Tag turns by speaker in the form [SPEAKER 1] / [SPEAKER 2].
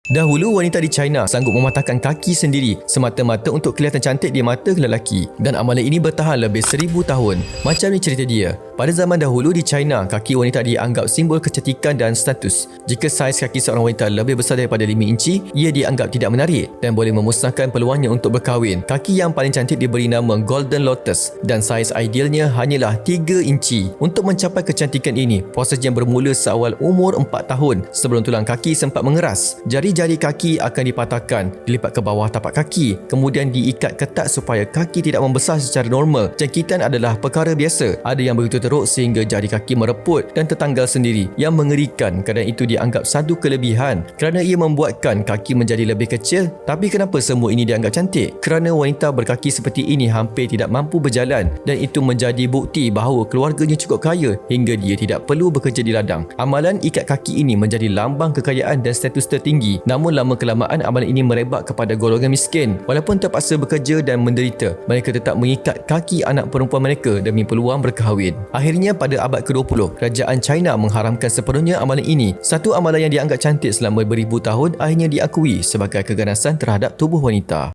[SPEAKER 1] Dahulu, wanita di China sanggup mematahkan kaki sendiri semata-mata untuk kelihatan cantik di mata lelaki, dan amalan ini bertahan lebih 1000 tahun. Macam ni cerita dia. Pada zaman dahulu di China, kaki wanita dianggap simbol kecantikan dan status. Jika saiz kaki seorang wanita lebih besar daripada 5 inci, ia dianggap tidak menarik dan boleh memusnahkan peluangnya untuk berkahwin. Kaki yang paling cantik diberi nama Golden Lotus dan saiz idealnya hanyalah 3 inci. Untuk mencapai kecantikan ini, prosesnya bermula seawal umur 4 tahun sebelum tulang kaki sempat mengeras. Jari-jari kaki akan dipatahkan, dilipat ke bawah tapak kaki, kemudian diikat ketat supaya kaki tidak membesar secara normal. Jangkitan adalah perkara biasa. Ada yang begitu teruk sehingga jari kaki mereput dan tertanggal sendiri. Yang mengerikan, keadaan itu dianggap satu kelebihan kerana ia membuatkan kaki menjadi lebih kecil. Tapi kenapa semua ini dianggap cantik? Kerana wanita berkaki seperti ini hampir tidak mampu berjalan, dan itu menjadi bukti bahawa keluarganya cukup kaya hingga dia tidak perlu bekerja di ladang. Amalan ikat kaki ini menjadi lambang kekayaan dan status tertinggi. Namun lama-kelamaan amalan ini merebak kepada golongan miskin. Walaupun terpaksa bekerja dan menderita, mereka tetap mengikat kaki anak perempuan mereka demi peluang berkahwin. Akhirnya pada abad ke-20, kerajaan China mengharamkan sepenuhnya amalan ini. Satu amalan yang dianggap cantik selama beribu tahun akhirnya diakui sebagai keganasan terhadap tubuh wanita.